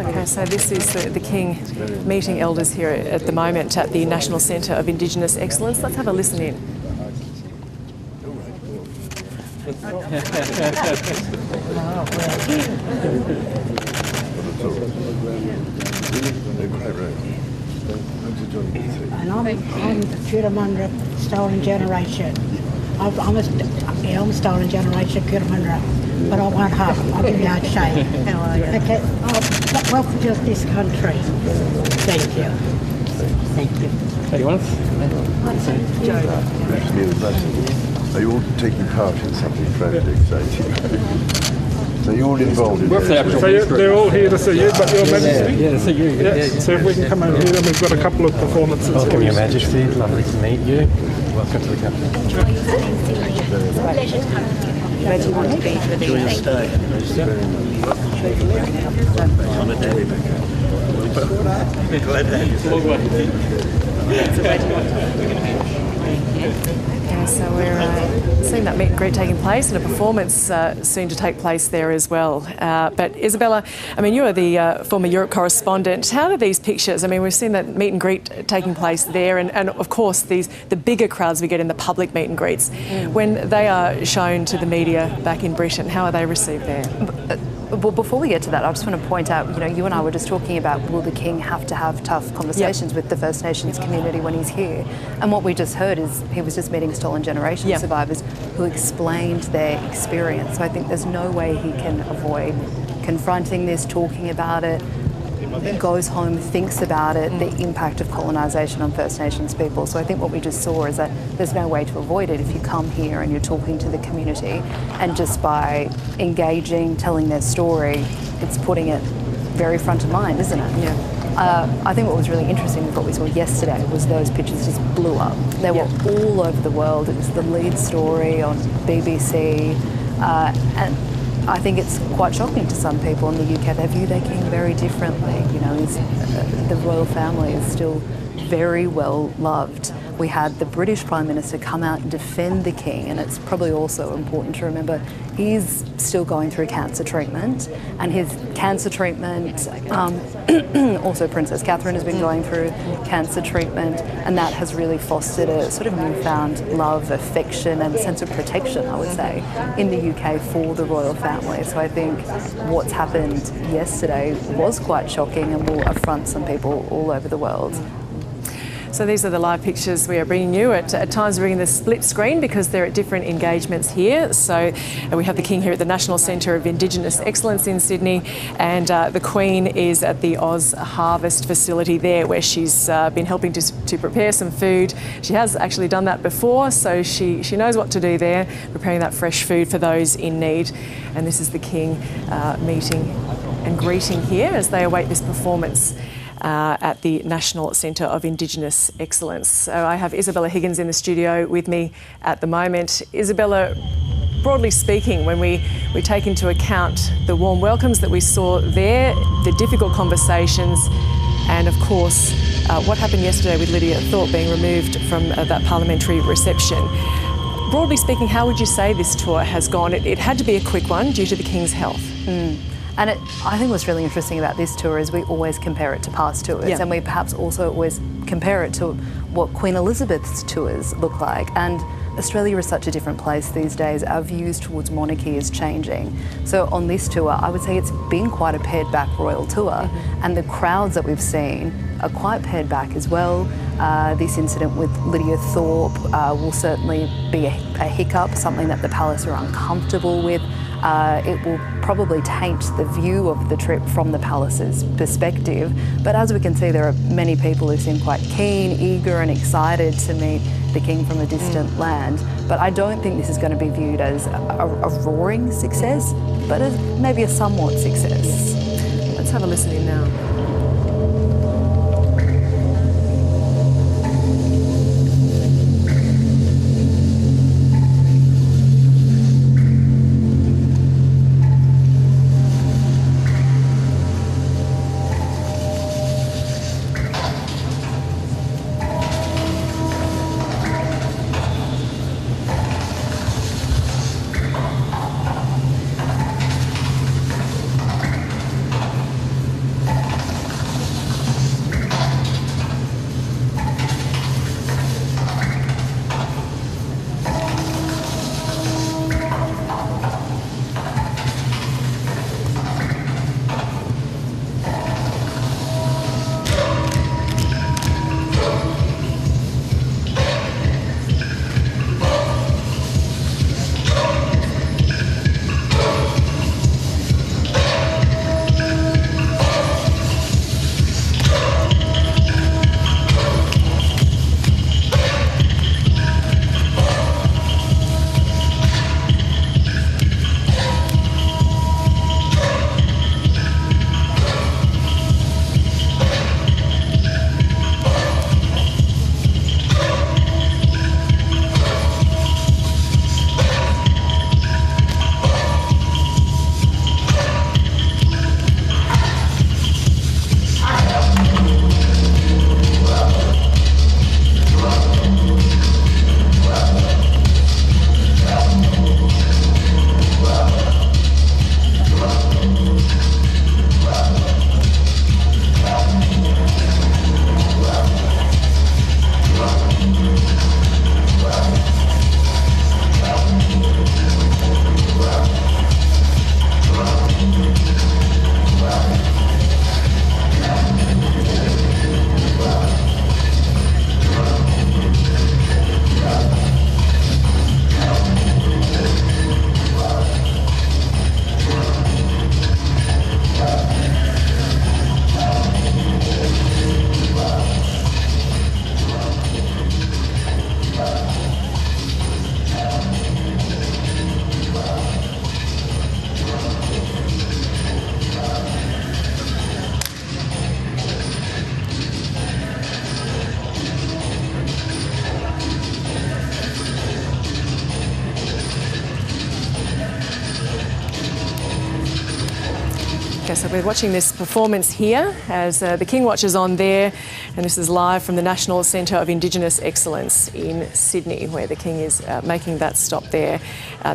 Okay, so this is the King meeting elders here at the moment at the National Centre of Indigenous Excellence. Let's have a listen in. And I'm Curamundra, stolen generation. I'm a stolen generation Curamundra, but I won't hug. I'll give you a shake. How are you? Okay. Welcome to this country. Thank you. Thank you. Hey, you want Are you all taking part in something incredibly exciting? So you're all involved in this? So they're all here to see you, but Your Majesty? Yeah, to see you. Yeah. So if we can come over here, then we've got a couple of performances. Welcome, Your Majesty. Lovely to meet you. Welcome to the capital. Where do you want to be for the evening? On a daily basis. Glad to have you. So where do you want to be? Okay, so we're seeing that meet and greet taking place and a performance soon to take place there as well. But Isabella, I mean, you are the former Europe correspondent. How do these pictures, I mean, we've seen that meet and greet taking place there and of course the bigger crowds we get in the public meet and greets. When they are shown to the media back in Britain, how are they received there? Well, before we get to that, I just want to point out, you and I were just talking about, will the King have to have tough conversations with the First Nations community when he's here? And what we just heard is he was just meeting stolen generation survivors who explained their experience. So I think there's no way he can avoid confronting this, talking about it, goes home, thinks about it, the impact of colonisation on First Nations people. So I think what we just saw is that there's no way to avoid it if you come here and you're talking to the community, and just by engaging, telling their story, it's putting it very front of mind, isn't it? Yeah. I think what was really interesting with what we saw yesterday was those pictures just blew up. They were all over the world. It was the lead story on BBC, and I think it's quite shocking to some people in the UK. They view their king very differently. The royal family is still very well loved. We had the British Prime Minister come out and defend the king, and it's probably also important to remember he's still going through cancer treatment, and his cancer treatment, also Princess Catherine has been going through cancer treatment, and that has really fostered a sort of newfound love, affection and sense of protection, I would say, in the UK for the royal family. So I think what's happened yesterday was quite shocking and will affront some people all over the world. So these are the live pictures we are bringing you. At times we're bringing the split screen because they're at different engagements here. So we have the King here at the National Centre of Indigenous Excellence in Sydney, and the Queen is at the OzHarvest facility there, where she's been helping to prepare some food. She has actually done that before, so she knows what to do there, preparing that fresh food for those in need. And this is the King meeting and greeting here as they await this performance at the National Centre of Indigenous Excellence. So I have Isabella Higgins in the studio with me at the moment. Isabella, broadly speaking, when we take into account the warm welcomes that we saw there, the difficult conversations, and of course what happened yesterday with Lidia Thorpe being removed from that parliamentary reception, broadly speaking, how would you say this tour has gone? It had to be a quick one due to the King's health. And I think what's really interesting about this tour is we always compare it to past tours, and we perhaps also always compare it to what Queen Elizabeth's tours look like. And Australia is such a different place these days. Our views towards monarchy is changing. So on this tour, I would say it's been quite a pared back royal tour, and the crowds that we've seen are quite pared back as well. This incident with Lidia Thorpe will certainly be a hiccup, something that the palace are uncomfortable with. It will probably taint the view of the trip from the palace's perspective. But as we can see, there are many people who seem quite keen, eager and excited to meet the King from a distant land. But I don't think this is going to be viewed as a roaring success, but as maybe a somewhat success. Let's have a listen in now. we're watching this performance here as the King Watch is on there, and this is live from the National Centre of Indigenous Excellence in Sydney, where the King is making that stop there.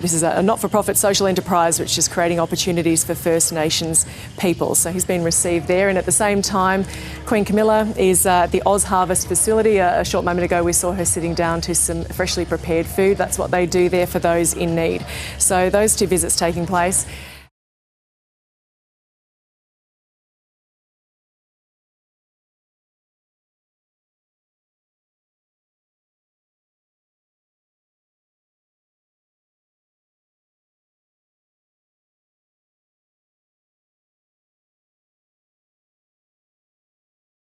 This is a not-for-profit social enterprise which is creating opportunities for First Nations people. So he's been received there, and at the same time, Queen Camilla is at the OzHarvest facility. A short moment ago we saw her sitting down to some freshly prepared food. That's what they do there for those in need. So those two visits taking place.